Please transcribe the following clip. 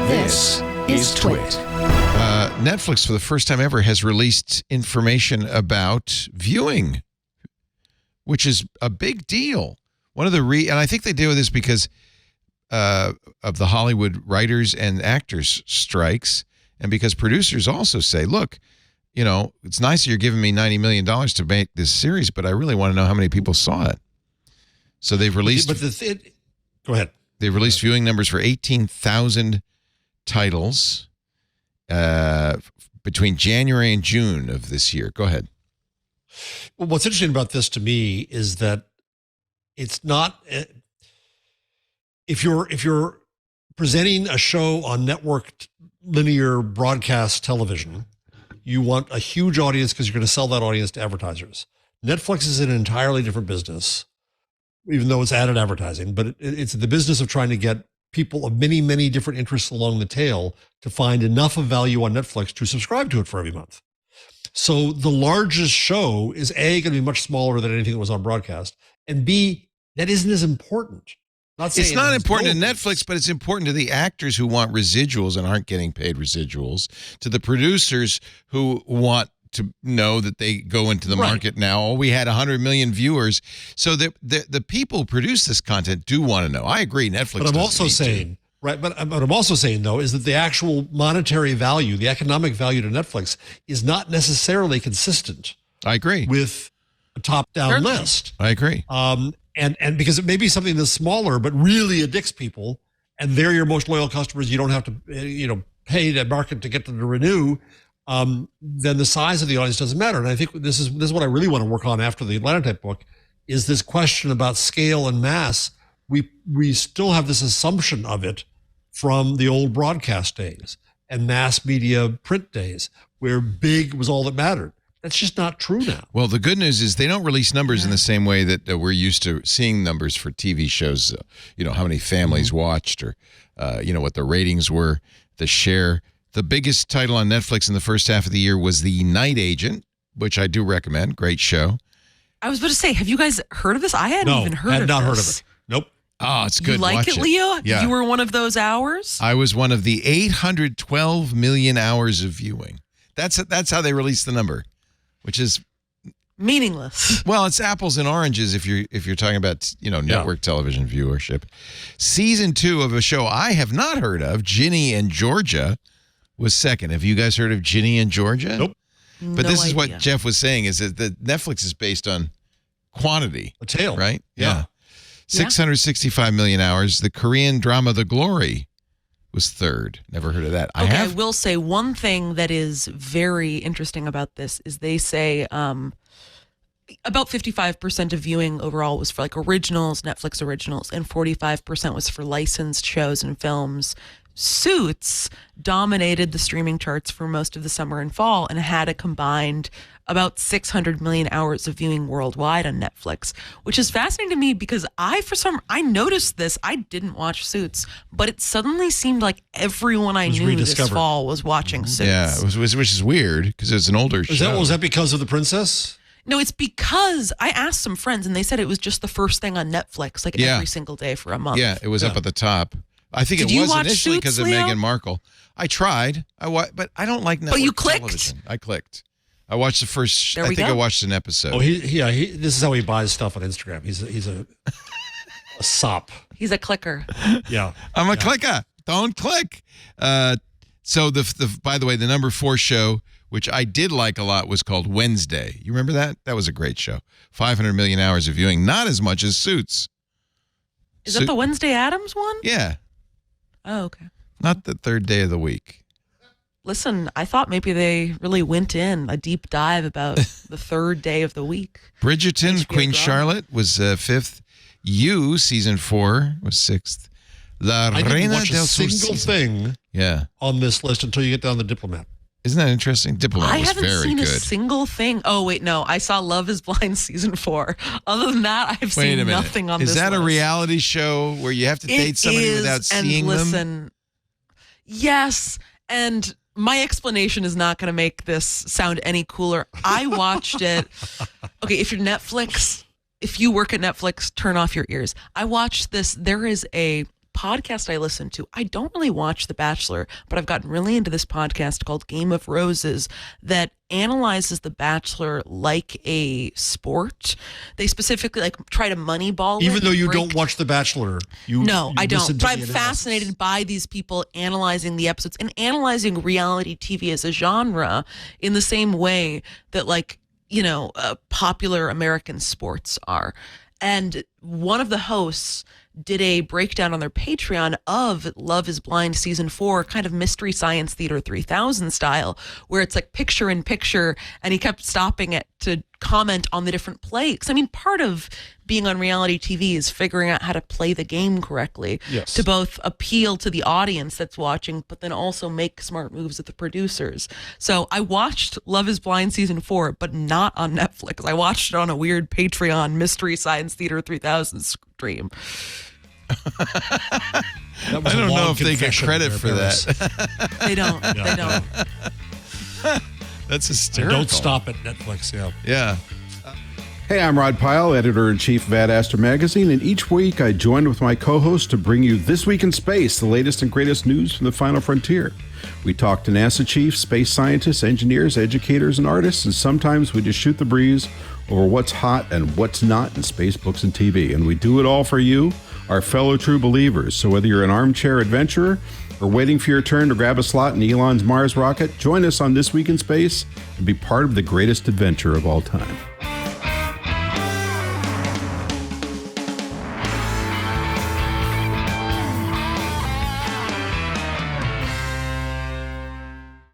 This is TWiT. Netflix, for the first time ever, has released information about viewing, which is a big deal. One of the and I think they do this because of the Hollywood writers and actors strikes, and because producers also say, look, you know, it's nice that you're giving me $90 million to make this series, but I really want to know how many people saw it. So they've released... Go ahead. They've released viewing numbers for 18,000 titles between January and June of this year. Go ahead. Well, what's interesting about this to me is that it's not... If you're presenting a show on networked linear broadcast television, you want a huge audience because you're going to sell that audience to advertisers. Netflix is in an entirely different business, even though it's added advertising, but it's the business of trying to get people of many, many different interests along the tail to find enough of value on Netflix to subscribe to it for every month. So the largest show is A, going to be much smaller than anything that was on broadcast, and B, that isn't as important. It's not important to Netflix, but it's important to the actors who want residuals and aren't getting paid residuals, to the producers who want to know that they go into the market now. Oh, we had 100 million viewers. So the people who produce this content do want to know. I agree, Netflix. But I'm also saying, but I'm also saying, though, is that the actual monetary value, the economic value to Netflix is not necessarily consistent. I agree. With a top-down list. I agree. And because it may be something that's smaller, but really addicts people, and they're your most loyal customers, you don't have to, pay that market to get them to renew, then the size of the audience doesn't matter. And I think this is what I really want to work on after the Atlanta Type book, is this question about scale and mass. We still have this assumption of it from the old broadcast days and mass media print days, where big was all that mattered. That's just not true now. Well, the good news is they don't release numbers in the same way that we're used to seeing numbers for TV shows. How many families watched, or what the ratings were, the share. The biggest title on Netflix in the first half of the year was The Night Agent, which I do recommend. Great show. I was about to say, have you guys heard of this? I hadn't even heard of this. No, I had not heard of it. Nope. Oh, it's good. You like it, Leo? Yeah. You were one of those hours? I was one of the 812 million hours of viewing. That's how they released the number, which is meaningless. Well, it's apples and oranges if you're talking about network television viewership. Season 2 of a show I have not heard of, Ginny and Georgia, was second. Have you guys heard of Ginny and Georgia? Nope. But this is what Jeff was saying, is that the Netflix is based on quantity. A tail. Right? Yeah. 665 million hours. The Korean drama The Glory was third. Never heard of that. I will say one thing that is very interesting about this is they say about 55% of viewing overall was for like originals, Netflix originals, and 45% was for licensed shows and films. Suits dominated the streaming charts for most of the summer and fall and had a combined about 600 million hours of viewing worldwide on Netflix, which is fascinating to me because I noticed this. I didn't watch Suits, but it suddenly seemed like everyone I knew this fall was watching Suits. Yeah, which is weird because it's an older show. Was that because of The Princess? No, it's because I asked some friends and they said it was just the first thing on Netflix, like every single day for a month. Yeah, it was up at the top. I think it was initially because of Meghan Markle. I tried, but I don't like network television. I clicked. I watched the first. I think I watched an episode. Oh, this is how he buys stuff on Instagram. He's a sop. He's a clicker. Yeah, I'm a clicker. Don't click. So by the way, the number 4 show, which I did like a lot, was called Wednesday. You remember that? That was a great show. 500 million hours of viewing. Not as much as Suits. Is that the Wednesday Addams one? Yeah. Oh, okay. Not the third day of the week. Listen, I thought maybe they really went in a deep dive about the third day of the week. Bridgerton, Queen Charlotte was 5th. You, season 4, was 6th. I didn't watch a single thing on this list until you get down to Diplomat. Isn't that interesting? Diplomat was very good. I haven't seen a single thing. Oh, wait, no. I saw Love is Blind season 4. Other than that, I've seen nothing on this list. Is that a reality show where you have to date somebody without seeing them? Yes, and my explanation is not going to make this sound any cooler. I watched it. Okay, if you work at Netflix, turn off your ears. I watched this. There is a podcast I listen to, I don't really watch The Bachelor, but I've gotten really into this podcast called Game of Roses that analyzes The Bachelor like a sport. They specifically like try to moneyball it. Even though you don't watch The Bachelor, No, I don't. listen to But the I'm analysis. fascinated by these people analyzing the episodes and analyzing reality TV as a genre in the same way that, like, you know, popular American sports are. And one of the hosts did a breakdown on their Patreon of Love is Blind season 4, kind of Mystery Science Theater 3000 style, where it's like picture in picture, and he kept stopping it to comment on the different plays. I mean, part of being on reality TV is figuring out how to play the game correctly to both appeal to the audience that's watching, but then also make smart moves with the producers. So I watched Love is Blind season 4, but not on Netflix. I watched it on a weird Patreon Mystery Science Theater 3000 stream. I don't know if they get credit for that. They don't. They don't. That's hysterical. Don't stop at Netflix. Yeah. Hey, I'm Rod Pyle, editor-in-chief of Ad Astra Magazine, and each week I join with my co-host to bring you This Week in Space, the latest and greatest news from the final frontier. We talk to NASA chiefs, space scientists, engineers, educators, and artists, and sometimes we just shoot the breeze over what's hot and what's not in space, books, and TV. And we do it all for you, our fellow true believers. So whether you're an armchair adventurer or waiting for your turn to grab a slot in Elon's Mars rocket, join us on This Week in Space and be part of the greatest adventure of all time.